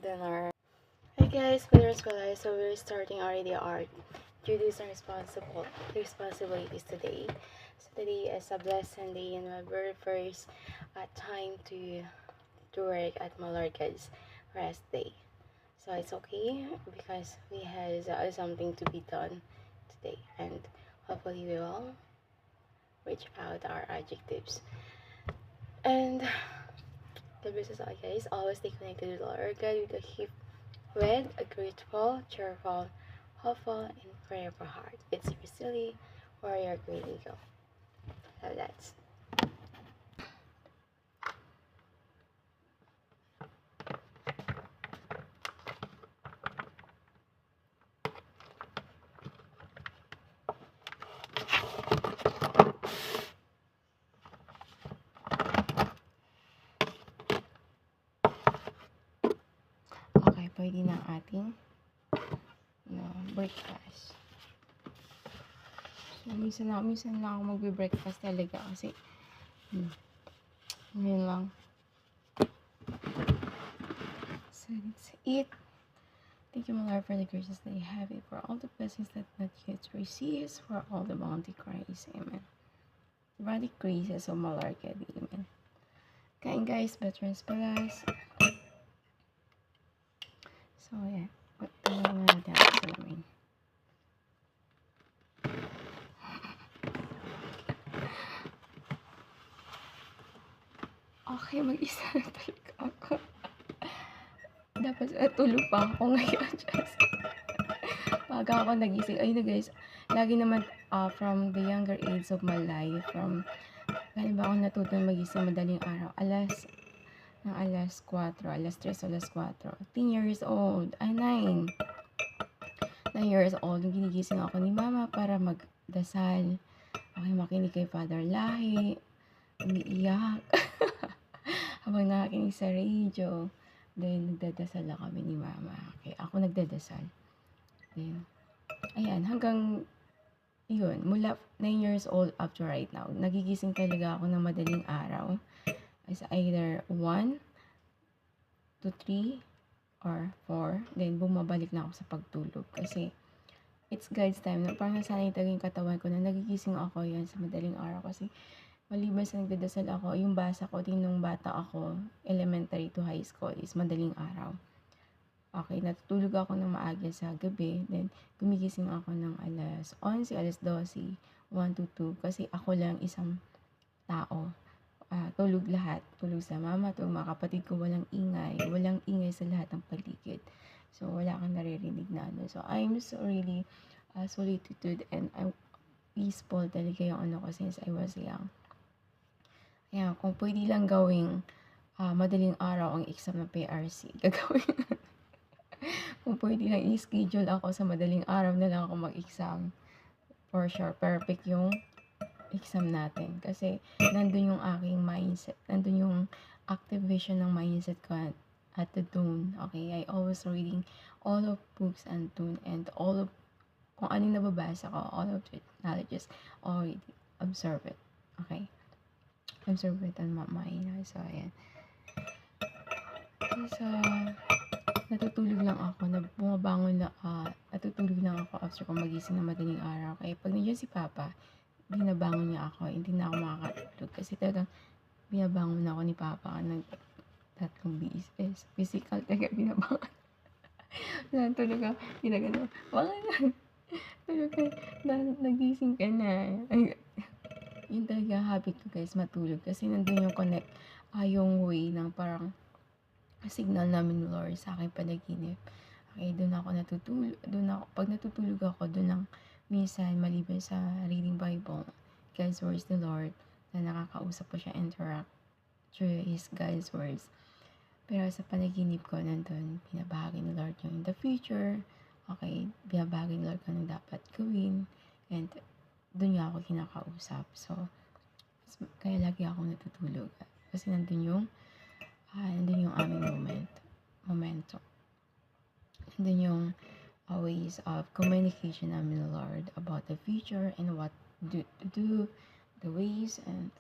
than our... Hi guys, Pillars Palay. So we're starting already our duties and responsibilities today. So today is a blessed day and my very first time to work at Malarca's rest day. So it's okay because we have something to be done today, and hopefully we will reach out our adjectives. And the business guys, always stay connected with Lord God with a hip with a grateful, cheerful, hopeful, and prayerful heart. It's your silly warrior great eagle. So that's okay, pwede na ang ating breakfast. So, minsan lang ako magbe-breakfast talaga kasi yun lang. So, let's eat. Thank you, my Lord, for the graces that you have, for all the blessings that you receives, for all the bounty Christ. Amen. Body graces of my Lord, God. Amen. Kain guys, veterans palas. So, yeah. Pagtawag na natin ako sa lamin. Okay, mag-isa na talaga ako. Dapat tulog pa ako ngayon. Just paga ako nagising. Ayun na guys, lagi naman from the younger age of my life, kailan ba ako natutong magising madaling araw? Alas 4, alas 3, alas 4. 10 years old. 9 years old. Ginigising ako ni mama para magdasal. Okay, makinig kay Father Lahi. Umiiyak. Habang nakakinig sa radio. Then, nagdadasal na kami ni mama. Okay, ako nagdadasal. Then, ayan, hanggang yun, mula 9 years old up to right now, nagigising talaga ako ng madaling araw. As either 1 to 3 or 4. Then, bumabalik na ako sa pagtulog. Kasi, it's God's time. Parang nasanay talaga yung katawan ko na nagigising ako yan sa madaling araw. Kasi, maliban sa nagdadasal ako, yung basa ko din nung bata ako, elementary to high school, is madaling araw. Okay, natutulog ako ng maaga sa gabi. Then, gumigising ako ng alas 11, alas 12, 1 to 2. Kasi ako lang isang tao. Tulog lahat. Tulog sa mama, tulog mga kapatid ko, walang ingay sa lahat ng paligid. So, wala kang naririnig na ano. So, I'm so really solitude and I'm peaceful talaga yung ano ko since I was young. Kaya, kung pwede lang gawing madaling araw ang exam ng PRC, gagawin. Kung pwede lang i-schedule ako sa madaling araw na lang ako mag-exam. For sure, perfect yung exam natin. Kasi, nandun yung aking mindset. Nandun yung activation ng mindset ko at the tune. Okay, I always reading all of books and tune and all of kung anong nababasa ko, all of the knowledges, already observe it. Okay? Observe it on my mind. So, ayan. So, natutulog lang ako, bumabangon na, natutulog lang ako after ko magising na madaling araw. Kaya pag nandiyan si Papa, binabangon niya ako, hindi na ako makakatulog. Kasi talagang binabangon na ako ni Papa ng 3 beses. Physical talaga binabangon. Tulog ako, ginagano, bangon na. Tulog ka, nagising ka na. Ay, yun talaga habit ko guys, matulog. Kasi nandun yung connect, yung way ng parang signal namin ni Lord sa aking panaginip. Okay, doon ako natutulog. Pag natutulog ako, doon lang minsan maliban sa reading Bible, God's words the Lord, na nakakausap ko siya, interact through His God's words. Pero sa panaginip ko, nandun, binabahagi ni Lord yung in the future. Okay, binabahagi ni Lord kung anong dapat gawin. And doon niya ako kinakausap. So, kaya lagi ako natutulog. Kasi nandun yung aming momento. Nandun yung ways of communication namin the Lord about the future and what to do, the ways and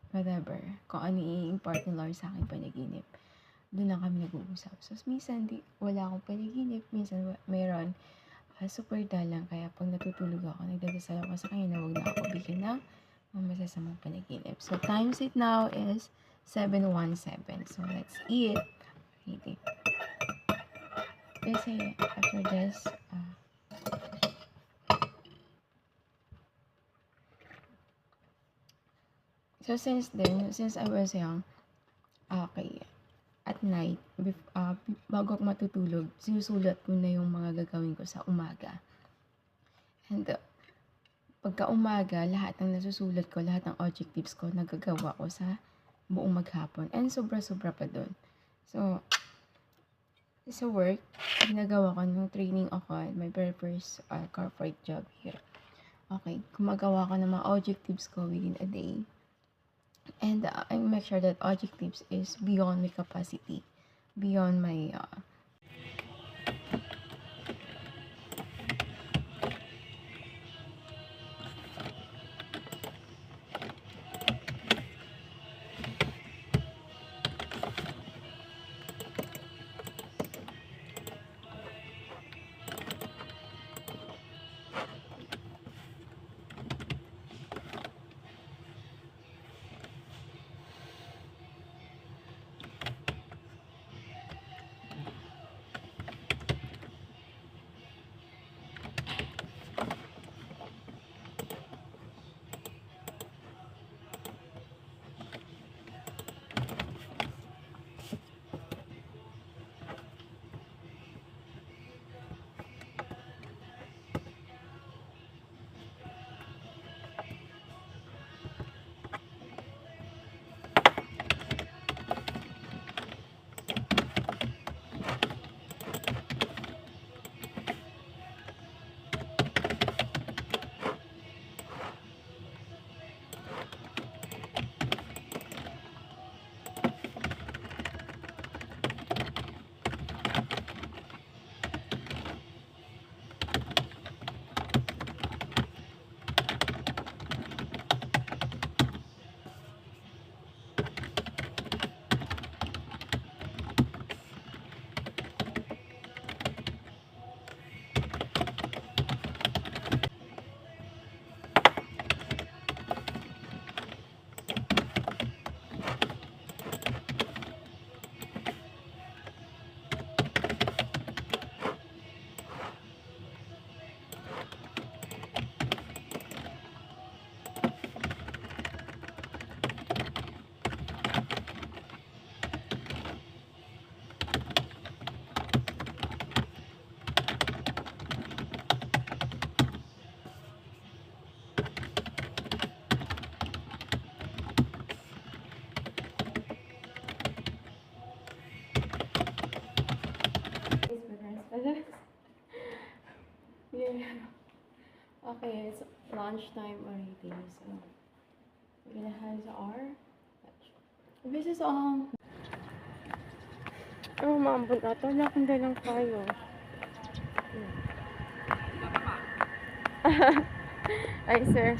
whatever. Kung ano i-impart ni Lord sa aking panaginip. doon na kami nag-uusap. So, minsan wala akong panaginip, minsan meron. Super dalang, kaya pag natutulog ako, nagdadasal ako sa kanya na huwag na ako bigyan ng masasamang panaginip. So, time it now is 7:17. So, let's eat. Eating. Kasi after this, so since I was young, okay, at night, bago ako matutulog, sinusulat ko na yung mga gagawin ko sa umaga. And pagka umaga, lahat ng nasusulat ko, lahat ng objectives ko, nagagawa ko sa buong maghapon. And sobra-sobra pa dun. So, sa work, ginagawa ko nung training ako at my very first corporate job here. Okay, gumagawa ko ng mga objectives ko within a day. And I make sure that objectives is beyond my capacity, beyond my yeah. Okay, it's lunchtime already, so we're gonna have our lunch. This is maambon ata. Wala akong dalang kayo. Ay, sir.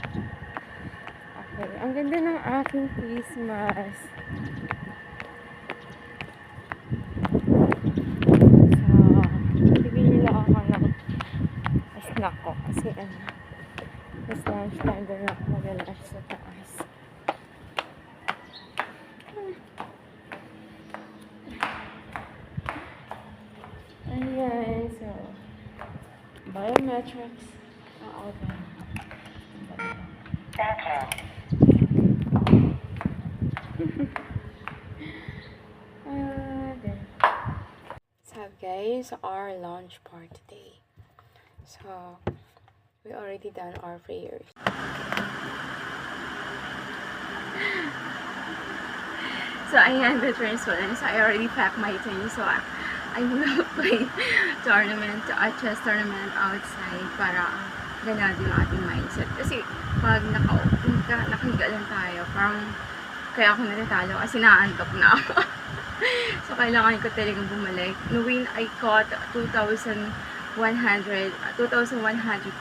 Okay, ang ganda ng aking Christmas. So, bibili lang ako ng snack ko kasi mas lunchtime doon ako mag-lunch sa taas. Ayan, so biometrics all done. So guys, our lunch part today. So we already done our prayers. So ayan, the trains were in. So I already packed my things. So I'm gonna play chess tournament outside para ganado yung ating mindset. Kasi pag nakahiga lang tayo, parang kaya ako natatalo kasi naantok na ako. So kailangan ko talagang bumalik. Knowing I caught 2,108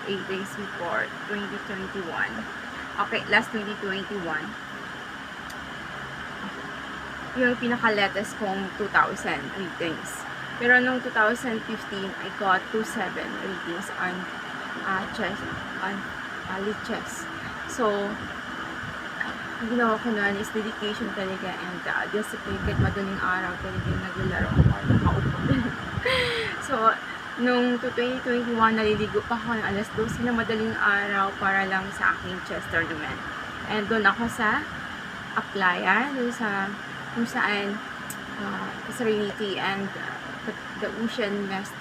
days before 2021. Okay, last 2021. yung pinaka-latest kong 2,000 ratings. Pero nung 2015, I got 2,700 ratings on chess, on lichess. So, ang ginawa ko nun is dedication talaga and discipline. Kahit madaling araw talaga yung naglalaro ako or nakaupo. So, nung 2021, naliligo pa ako ng alas 12 na madaling araw para lang sa aking chess tournament. And doon ako sa Aplaya, doon sa kung saan Serenity and the ocean mist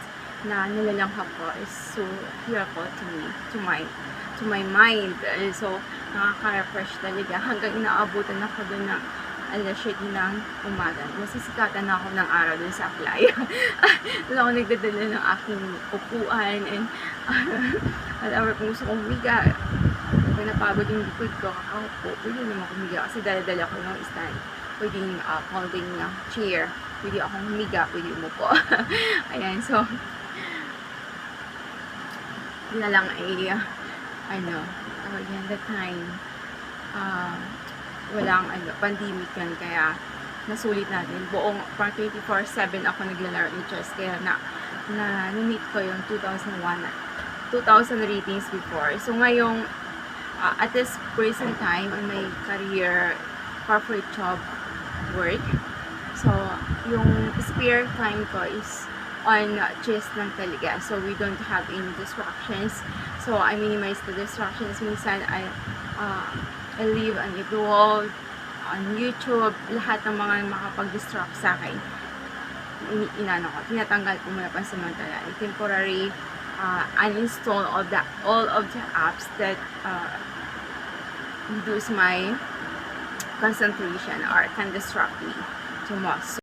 na nilalanghap ko is so beautiful to me, to my mind. So, nakaka-refresh talaga hanggang inaabutan ako doon ng alas 7 ng umaga. Nasisikatan na ako ng araw doon sa playa. Doon ako nagdadala ng aking upuan and whatever kung gusto kong humiga. Pag napagod yung likod ko, kakaupo, pwede naman humiga kasi dala-dala ko ng stand. Pwedeng folding chair. Pwede akong humiga, pwede umupo. Ayan, so yun na lang ay that time walang pandemic yan, kaya nasulit natin. Buong pang 24/7 ako naglalaro ng chess, kaya na-meet ko yung 2,000 ratings before. So ngayong at this present time on my career, corporate job work, so yung spare time ko is on chess lang talaga. So we don't have any distractions. So I minimize the distractions. Minsan I live on Idol, on YouTube, lahat ng mga makapag-distract sa akin. Tinatanggal ko muna pansamantala. Temporary uninstall all of the apps that reduce my concentration or can distract me too much.